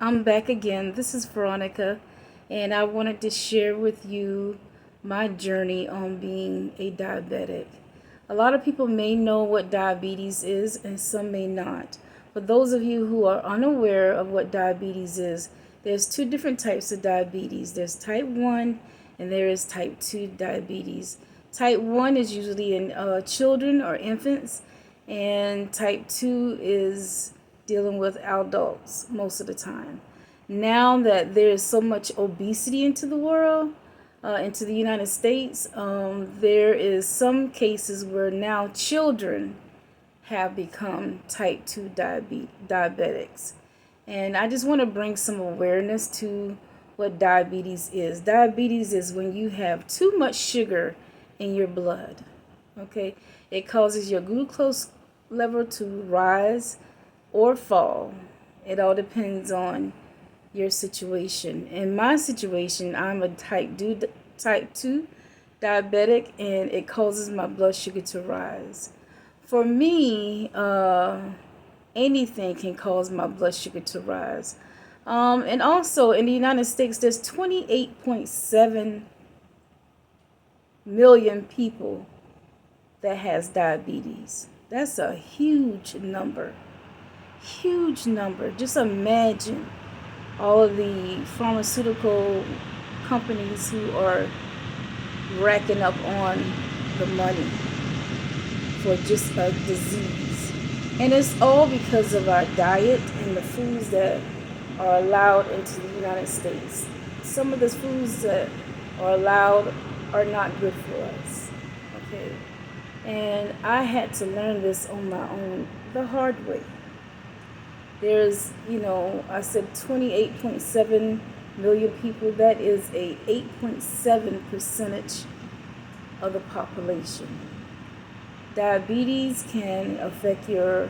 I'm back again. This is Veronica, and I wanted to share with you my journey on being a diabetic. A lot of people may know what diabetes is, and some may not. For those of you who are unaware of what diabetes is, there's two different types of diabetes. There's type 1 and there is type 2 diabetes. Type 1 is usually in children or infants, and type 2 is dealing with adults most of the time. Now that there is so much obesity into the world, into the United States, there is some cases where now children have become type 2 diabetics. And I just want to bring some awareness to what diabetes is. Diabetes is when you have too much sugar in your blood. Okay? It causes your glucose level to rise or fall. It all depends on your situation. In my situation, I'm a type 2 diabetic, and it causes my blood sugar to rise. For me, anything can cause my blood sugar to rise. And also in the United States, there's 28.7 million people that has diabetes. That's a huge number. Huge number. Just imagine all of the pharmaceutical companies who are racking up on the money for just a disease. And it's all because of our diet and the foods that are allowed into the United States. Some of the foods that are allowed are not good for us. Okay? And I had to learn this on my own the hard way. There's, I said 28.7 million people. That is a 8.7% of the population. Diabetes can affect your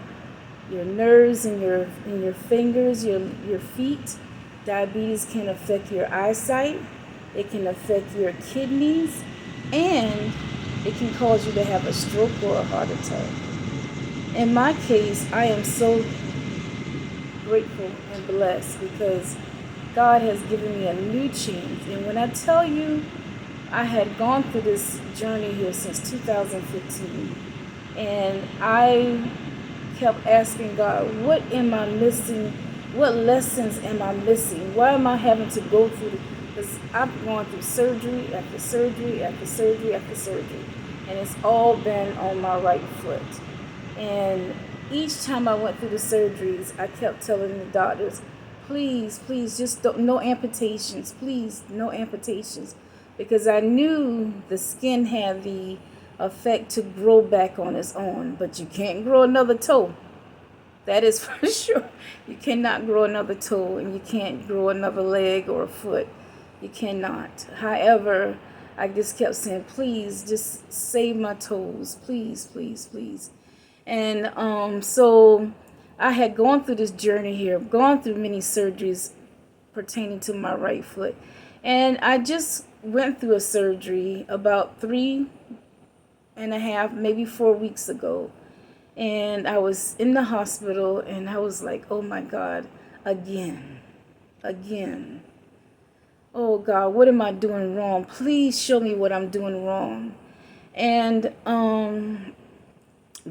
nerves in your fingers, your feet. Diabetes can affect your eyesight. It can affect your kidneys, and it can cause you to have a stroke or a heart attack. In my case, I am so grateful and blessed because God has given me a new chance. And when I tell you, I had gone through this journey here since 2015, and I kept asking God, what am I missing? What lessons am I missing? Why am I having to go through this? Because I've gone through surgery after surgery after surgery after surgery, and it's all been on my right foot. And each time I went through the surgeries, I kept telling the doctors, please, just no amputations, please, no amputations. Because I knew the skin had the effect to grow back on its own, but you can't grow another toe. That is for sure. You cannot grow another toe, and you can't grow another leg or a foot. You cannot. However, I just kept saying, please, just save my toes. Please, please, please. And so I had gone through this journey here, gone through many surgeries pertaining to my right foot. And I just went through a surgery about 3.5, maybe 4 weeks ago. And I was in the hospital, and I was like, oh my God, again. Oh God, what am I doing wrong? Please show me what I'm doing wrong. And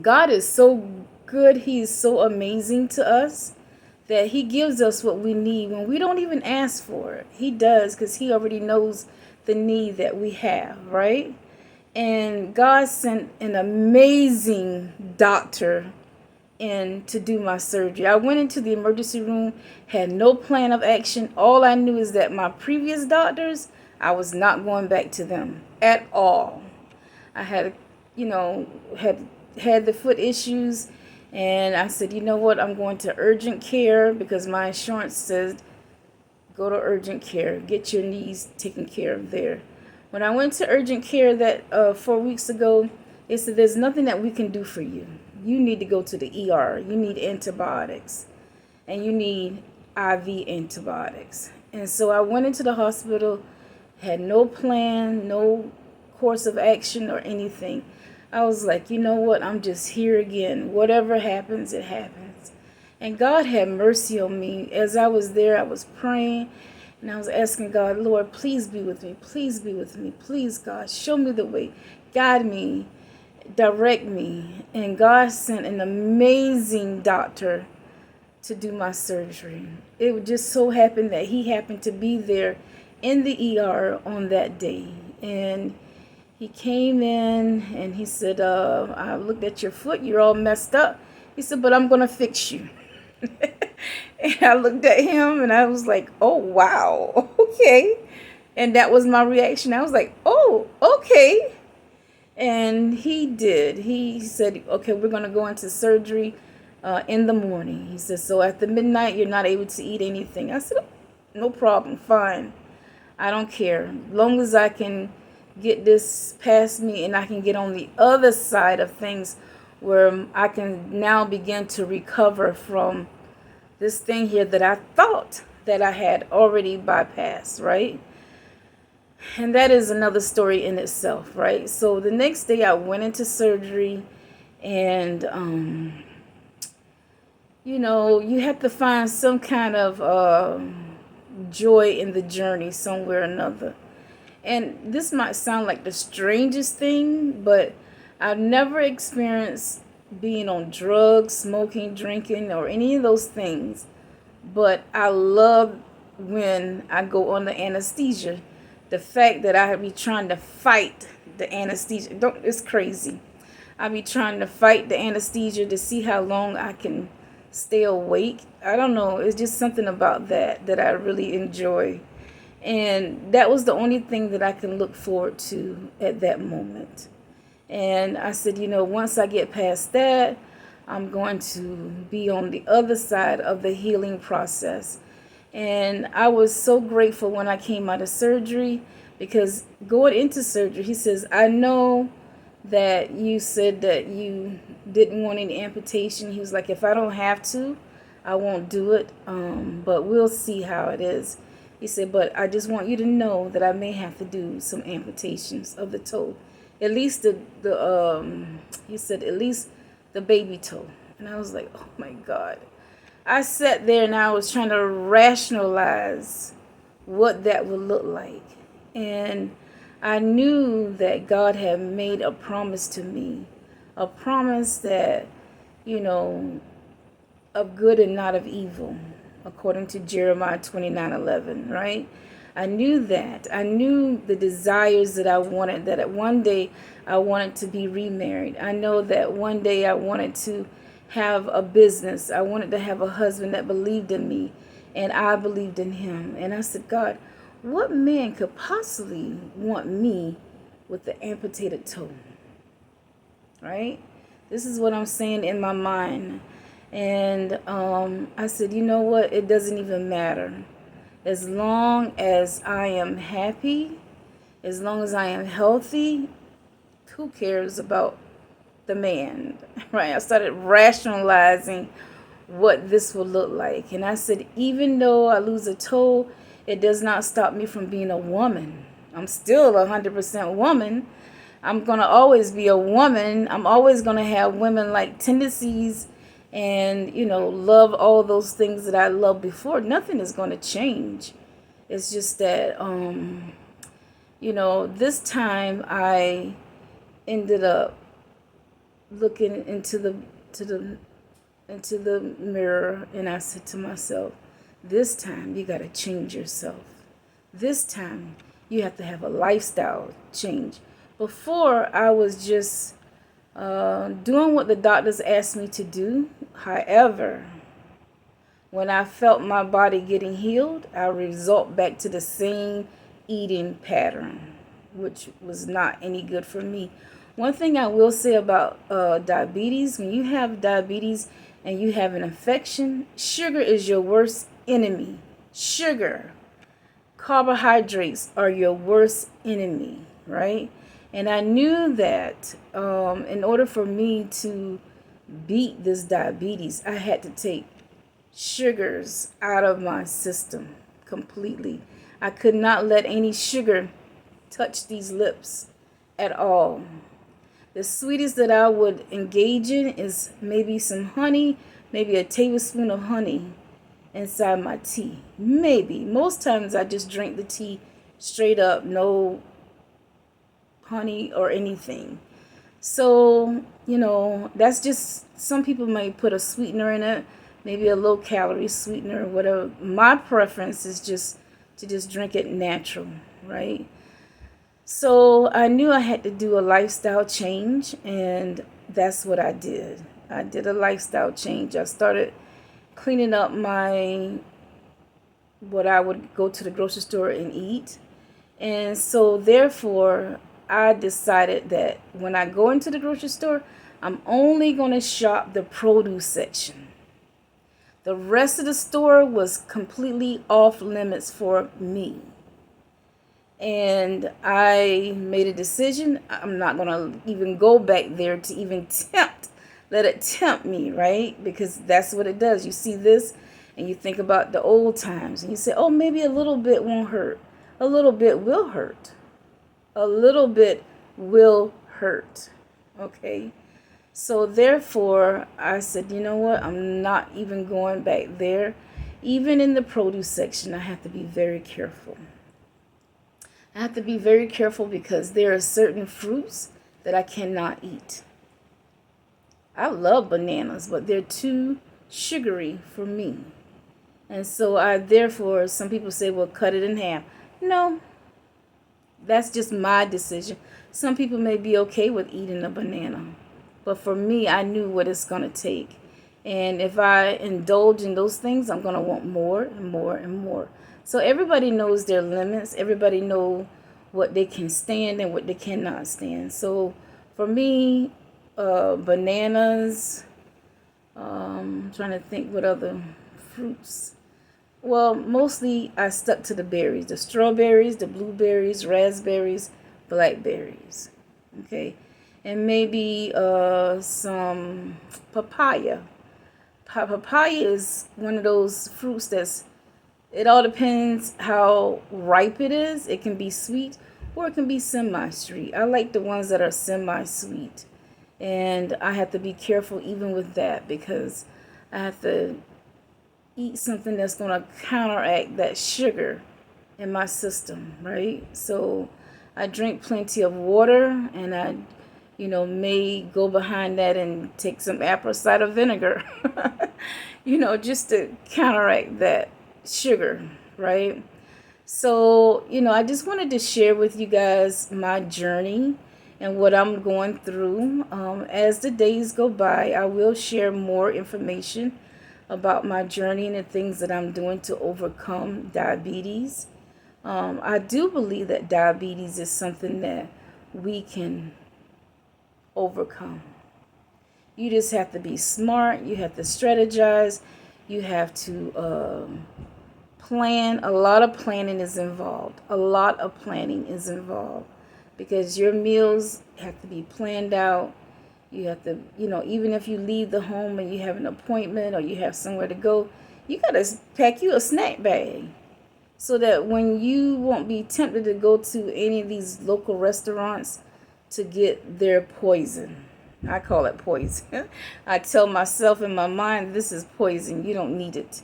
God is so good. He is so amazing to us that he gives us what we need when we don't even ask for it. He does, because he already knows the need that we have, right? And God sent an amazing doctor in to do my surgery. I went into the emergency room, had no plan of action. All I knew is that my previous doctors, I was not going back to them at all. I had, had the foot issues, and I said, you know what, I'm going to urgent care because my insurance says go to urgent care, get your knees taken care of there. When I went to urgent care that 4 weeks ago, they said there's nothing that we can do for you. You need to go to the ER. You need antibiotics, and you need IV antibiotics. And so I went into the hospital, had no plan, no course of action or anything. I was like, you know what? I'm just here again. Whatever happens, it happens. And God had mercy on me. As I was there, I was praying and I was asking God, Lord, please be with me. Please be with me. Please, God, show me the way. Guide me. Direct me. And God sent an amazing doctor to do my surgery. It just so happened that he happened to be there in the ER on that day. And he came in and he said, I looked at your foot. You're all messed up. He said, but I'm going to fix you. And I looked at him and I was like, oh, wow. Okay. And that was my reaction. I was like, oh, okay. And he did. He said, okay, we're going to go into surgery in the morning. He said, so at the midnight, you're not able to eat anything. I said, oh, no problem. Fine. I don't care. Long as I can get this past me and I can get on the other side of things where I can now begin to recover from this thing here that I thought that I had already bypassed, right? And that is another story in itself, right? So the next day I went into surgery and, you have to find some kind of joy in the journey somewhere or another. And this might sound like the strangest thing, but I've never experienced being on drugs, smoking, drinking, or any of those things. But I love when I go under anesthesia. The fact that I be trying to fight the anesthesia, it's crazy. I be trying to fight the anesthesia to see how long I can stay awake. I don't know. It's just something about that I really enjoy. And that was the only thing that I can look forward to at that moment. And I said, once I get past that, I'm going to be on the other side of the healing process. And I was so grateful when I came out of surgery, because going into surgery, he says, I know that you said that you didn't want any amputation. He was like, if I don't have to, I won't do it. But we'll see how it is. He said, but I just want you to know that I may have to do some amputations of the toe. At least he said, at least the baby toe. And I was like, oh my God. I sat there and I was trying to rationalize what that would look like. And I knew that God had made a promise to me, a promise that, of good and not of evil, according to Jeremiah 29:11, right? I knew that. I knew the desires that I wanted, that one day I wanted to be remarried. I know that one day I wanted to have a business. I wanted to have a husband that believed in me, and I believed in him. And I said, God, what man could possibly want me with the amputated toe? Right? This is what I'm saying in my mind. And I said, you know what? It doesn't even matter. As long as I am happy, as long as I am healthy, who cares about the man? Right? I started rationalizing what this will look like. And I said, even though I lose a toe, it does not stop me from being a woman. I'm still 100% woman. I'm going to always be a woman. I'm always going to have women-like tendencies and, love all those things that I loved before. Nothing is going to change. It's just that, this time I ended up looking into the mirror, and I said to myself, this time you got to change yourself. This time you have to have a lifestyle change. Before, I was just doing what the doctors asked me to do. However, when I felt my body getting healed, I resort back to the same eating pattern, which was not any good for me. One thing I will say about diabetes, when you have diabetes and you have an infection, sugar is your worst enemy. Sugar, carbohydrates are your worst enemy, right? And I knew that in order for me to beat this diabetes, I had to take sugars out of my system completely. I could not let any sugar touch these lips at all. The sweetest that I would engage in is maybe some honey maybe a tablespoon of honey inside my tea. Maybe. Most times I just drink the tea straight up, no honey or anything. So, that's just, some people may put a sweetener in it, maybe a low calorie sweetener, whatever. My preference is just to just drink it natural, right? So I knew I had to do a lifestyle change, and that's what I did. I did a lifestyle change. I started cleaning up what I would go to the grocery store and eat. And so therefore, I decided that when I go into the grocery store, I'm only going to shop the produce section. The rest of the store was completely off limits for me. And I made a decision. I'm not going to even go back there to even let it tempt me, right? Because that's what it does. You see this and you think about the old times and you say, oh, maybe a little bit won't hurt. A little bit will hurt. A little bit will hurt. Okay? So therefore, I said, you know what? I'm not even going back there. Even in the produce section, I have to be very careful. I have to be very careful because there are certain fruits that I cannot eat. I love bananas, but they're too sugary for me. And so therefore, some people say, well, cut it in half. No, that's just my decision. Some people may be okay with eating a banana. But for me, I knew what it's going to take. And if I indulge in those things, I'm going to want more and more and more. So everybody knows their limits. Everybody knows what they can stand and what they cannot stand. So for me, bananas, I'm trying to think what other fruits. Well, mostly I stuck to the berries, the strawberries, the blueberries, raspberries, blackberries. Okay. And maybe some papaya. Papaya is one of those fruits it all depends how ripe it is. It can be sweet or it can be semi-sweet. I like the ones that are semi-sweet. And I have to be careful even with that because I have to eat something that's going to counteract that sugar in my system, right? So I drink plenty of water, and I may go behind that and take some apple cider vinegar, just to counteract that sugar, right? So, I just wanted to share with you guys my journey and what I'm going through. As the days go by, I will share more information about my journey and the things that I'm doing to overcome diabetes. I do believe that diabetes is something that we can overcome. You just have to be smart. You have to strategize. You have to plan. A lot of planning is involved. A lot of planning is involved because your meals have to be planned out. You have to, even if you leave the home and you have an appointment or you have somewhere to go, you got to pack you a snack bag so that when you won't be tempted to go to any of these local restaurants to get their poison. I call it poison. I tell myself in my mind, this is poison. You don't need it.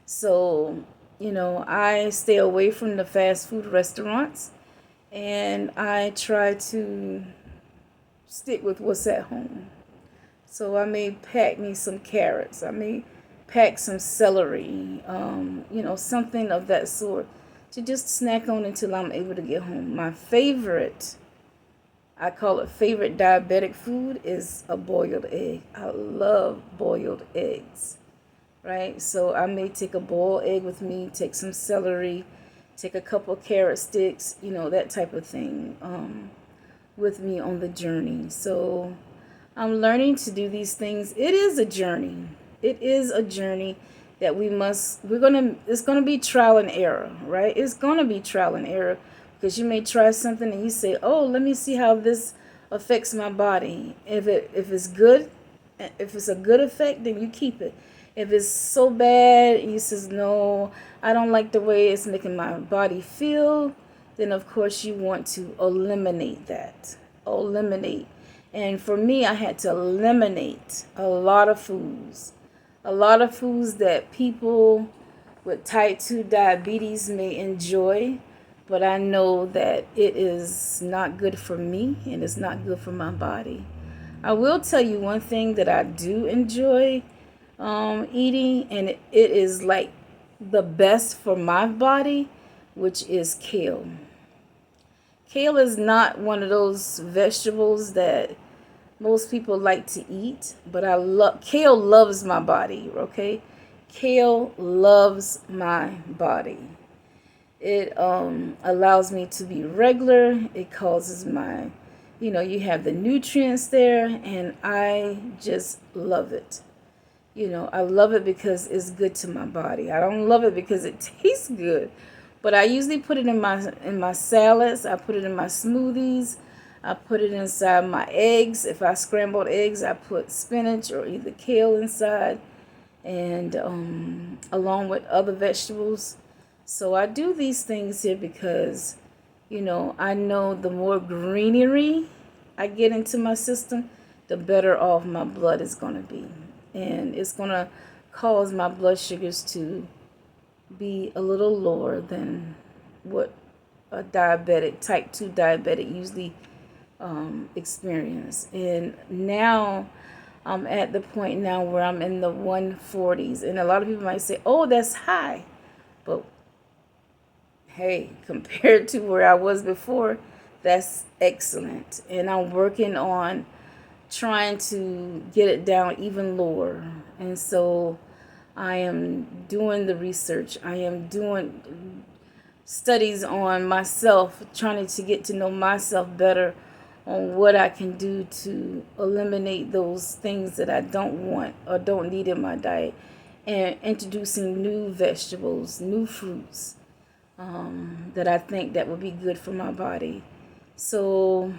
So, I stay away from the fast food restaurants and I try to stick with what's at home. So I may pack me some carrots. I may pack some celery, something of that sort to just snack on until I'm able to get home. My favorite, I call it favorite diabetic food, is a boiled egg. I love boiled eggs, right? So I may take a boiled egg with me, take some celery, take a couple carrot sticks, that type of thing. With me on the journey. So I'm learning to do these things. It is a journey. It is a journey that it's going to be trial and error, right? It's going to be trial and error because you may try something and you say, oh, let me see how this affects my body. If it's good, if it's a good effect, then you keep it. If it's so bad, you says, no, I don't like the way it's making my body feel, then of course you want to eliminate that. Eliminate. And for me, I had to eliminate a lot of foods. a lot of foods that people with type 2 diabetes may enjoy, but I know that it is not good for me and it's not good for my body. I will tell you one thing that I do enjoy eating, and it is like the best for my body, which is kale. Kale is not one of those vegetables that most people like to eat, but I love kale. Loves my body. Okay, kale loves my body. It allows me to be regular. It causes my, you have the nutrients there, and I just love it. I love it because it's good to my body. I don't love it because it tastes good, but I usually put it in my salads. I put it in my smoothies. I put it inside my eggs. If I scrambled eggs, I put spinach or either kale inside, and along with other vegetables. So I do these things here because, I know the more greenery I get into my system, the better off my blood is going to be. And it's going to cause my blood sugars to be a little lower than what a type 2 diabetic usually experience. And now I'm at the point now where I'm in the 140s. And a lot of people might say, oh, that's high. But hey, compared to where I was before, that's excellent. And I'm working on trying to get it down even lower. And so I am doing the research. I am doing studies on myself, trying to get to know myself better on what I can do to eliminate those things that I don't want or don't need in my diet, and introducing new vegetables, new fruits that I think that would be good for my body. So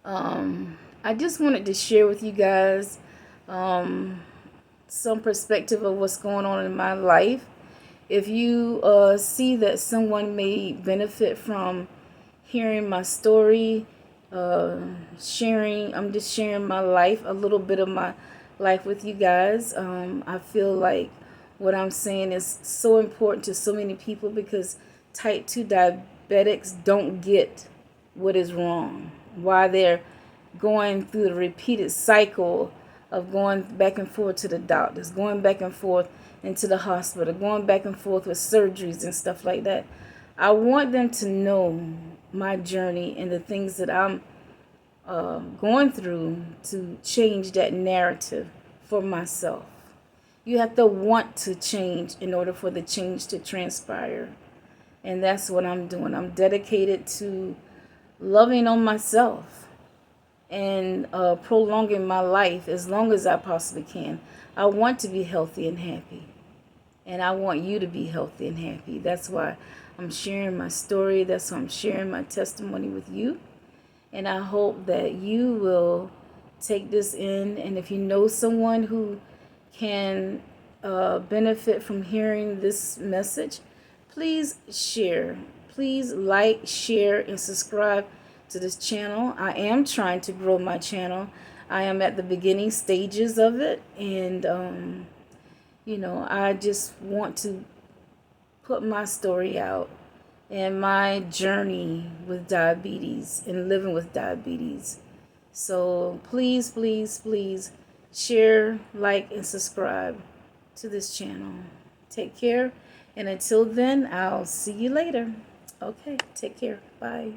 I just wanted to share with you guys some perspective of what's going on in my life. If you see that someone may benefit from hearing my story, I'm just sharing my life, a little bit of my life with you guys. I feel like what I'm saying is so important to so many people because type 2 diabetics don't get what is wrong, why they're going through the repeated cycle of going back and forth to the doctors, going back and forth into the hospital, going back and forth with surgeries and stuff like that. I want them to know my journey and the things that I'm going through to change that narrative for myself. You have to want to change in order for the change to transpire. And that's what I'm doing. I'm dedicated to loving on myself and prolonging my life as long as I possibly can. I want to be healthy and happy. And I want you to be healthy and happy. That's why I'm sharing my story. That's why I'm sharing my testimony with you. And I hope that you will take this in. And if you know someone who can benefit from hearing this message, please share. Please like, share, and subscribe to this channel. I am trying to grow my channel. I am at the beginning stages of it. And, I just want to put my story out and my journey with diabetes and living with diabetes. So please, please, please share, like, and subscribe to this channel. Take care. And until then, I'll see you later. Okay, take care. Bye.